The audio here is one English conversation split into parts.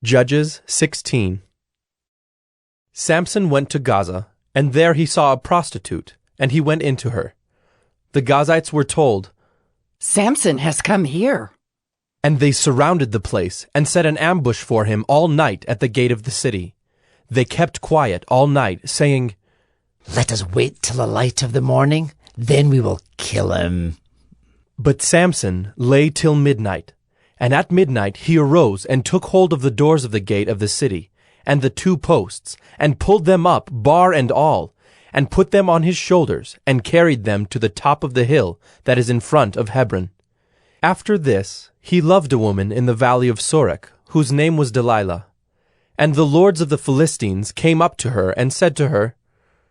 Judges 16. Samson went to Gaza, and there he saw a prostitute, and he went into her. The Gazites were told, "Samson has come here." And they surrounded the place and set an ambush for him all night at the gate of the city. They kept quiet all night, saying, "Let us wait till the light of the morning, then we will kill him." But Samson lay till midnight. And at midnight he arose and took hold of the doors of the gate of the city, and the 2 posts, and pulled them up, bar and all, and put them on his shoulders, and carried them to the top of the hill that is in front of Hebron. After this he loved a woman in the valley of Sorek, whose name was Delilah. And the lords of the Philistines came up to her and said to her,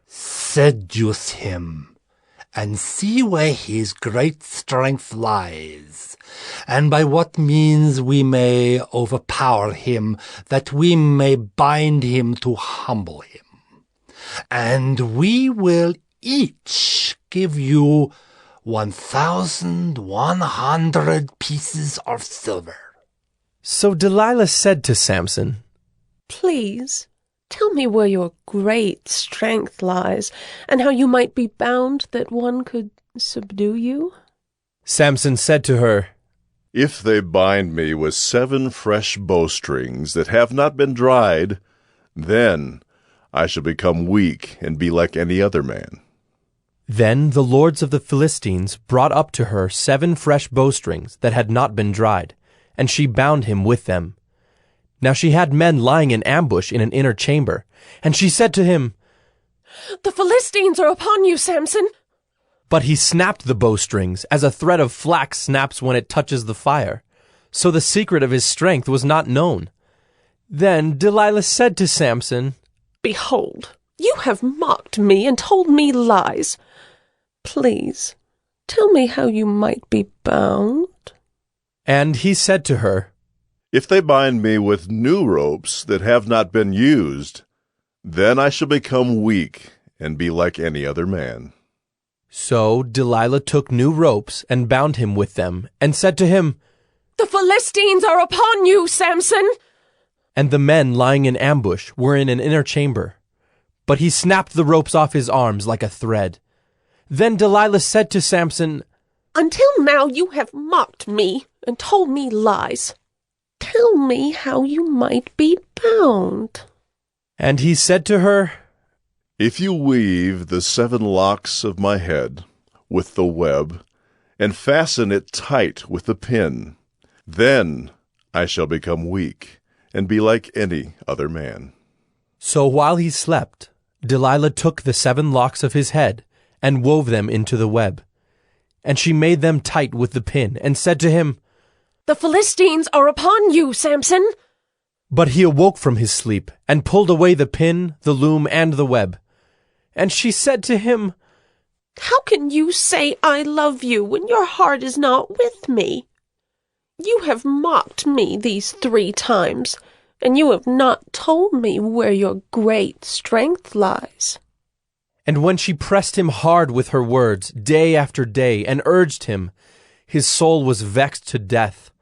"Seduce him, and see where his great strength lies, and by what means we may overpower him, that we may bind him to humble him. And we will each give you 1,100 pieces of silver." So Delilah said to Samson, "Please, tell me where your great strength lies, and how you might be bound that one could subdue you." Samson said to her, "If they bind me with 7 fresh bowstrings that have not been dried, then I shall become weak and be like any other man." Then the lords of the Philistines brought up to her 7 fresh bowstrings that had not been dried, and she bound him with them. Now she had men lying in ambush in an inner chamber, and she said to him, "The Philistines are upon you, Samson." But he snapped the bowstrings as a thread of flax snaps when it touches the fire. So the secret of his strength was not known. Then Delilah said to Samson, "Behold, you have mocked me and told me lies. Please, tell me how you might be bound." And he said to her, "If they bind me with new ropes that have not been used, then I shall become weak and be like any other man." So Delilah took new ropes and bound him with them, and said to him, "The Philistines are upon you, Samson." And the men lying in ambush were in an inner chamber. But he snapped the ropes off his arms like a thread. Then Delilah said to Samson, "Until now you have mocked me and told me lies. Tell me how you might be bound." And he said to her, "If you weave the 7 locks of my head with the web, and fasten it tight with the pin, then I shall become weak and be like any other man." So while he slept, Delilah took the 7 locks of his head and wove them into the web. And she made them tight with the pin, and said to him, "The Philistines are upon you, Samson." But he awoke from his sleep, and pulled away the pin, the loom, and the web. And she said to him, "How can you say I love you when your heart is not with me? You have mocked me these 3 times, and you have not told me where your great strength lies." And when she pressed him hard with her words, day after day, and urged him, his soul was vexed to death.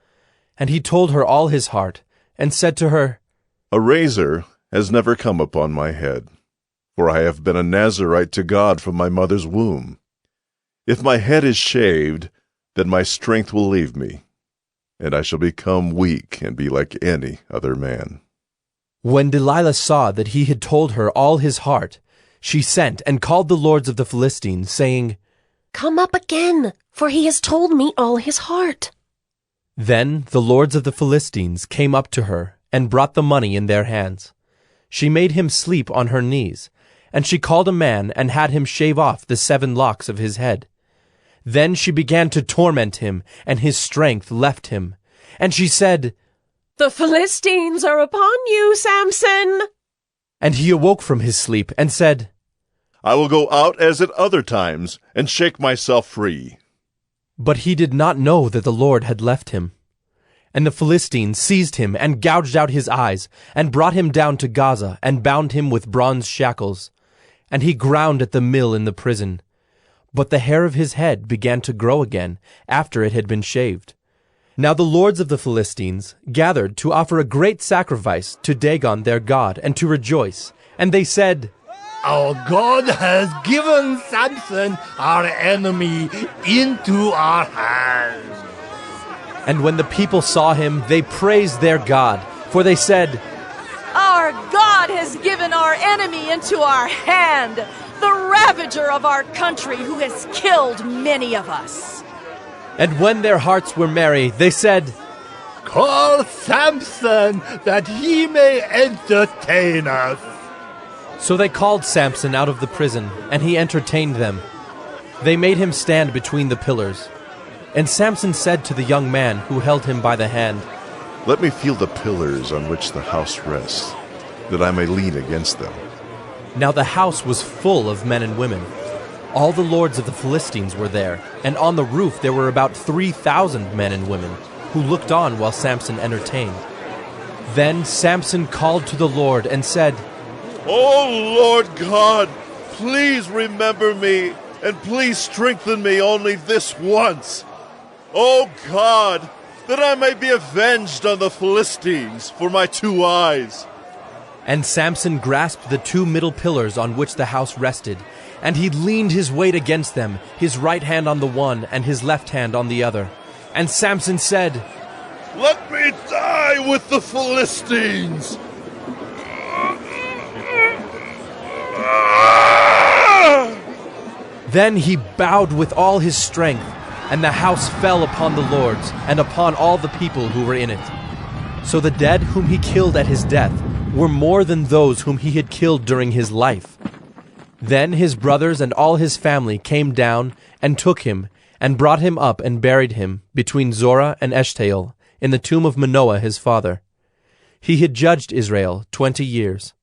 And he told her all his heart, and said to her, "A razor has never come upon my head, for I have been a Nazirite to God from my mother's womb. If my head is shaved, then my strength will leave me, and I shall become weak and be like any other man." When Delilah saw that he had told her all his heart, she sent and called the lords of the Philistines, saying, "Come up again, for he has told me all his heart." Then the lords of the Philistines came up to her, and brought the money in their hands. She made him sleep on her knees, and she called a man and had him shave off the 7 locks of his head. Then she began to torment him, and his strength left him. And she said, "The Philistines are upon you, Samson." And he awoke from his sleep, and said, "I will go out as at other times, and shake myself free." But he did not know that the Lord had left him. And the Philistines seized him, and gouged out his eyes, and brought him down to Gaza, and bound him with bronze shackles. And he ground at the mill in the prison. But the hair of his head began to grow again, after it had been shaved. Now the lords of the Philistines gathered to offer a great sacrifice to Dagon their god and to rejoice. And they said, Our God has given Samson, our enemy, into our hands. And when the people saw him, they praised their God, for they said, Our God has given our enemy into our hand, the ravager of our country who has killed many of us. And when their hearts were merry, they said, Call Samson, that he may entertain us. So they called Samson out of the prison, and he entertained them. They made him stand between the pillars. And Samson said to the young man who held him by the hand, Let me feel the pillars on which the house rests, that I may lean against them. Now the house was full of men and women. All the lords of the Philistines were there, and on the roof there were about 3,000 men and women, who looked on while Samson entertained. Then Samson called to the Lord and said, O Lord God, please remember me, and please strengthen me only this once. O God, that I may be avenged on the Philistines for my 2 eyes. And Samson grasped the 2 middle pillars on which the house rested, and he leaned his weight against them, his right hand on the one and his left hand on the other. And Samson said, Let me die with the Philistines. Then he bowed with all his strength, and the house fell upon the lords and upon all the people who were in it. So the dead whom he killed at his death were more than those whom he had killed during his life. Then his brothers and all his family came down and took him and brought him up and buried him between Zorah and Eshtaol in the tomb of Manoah his father. He had judged Israel 20 years.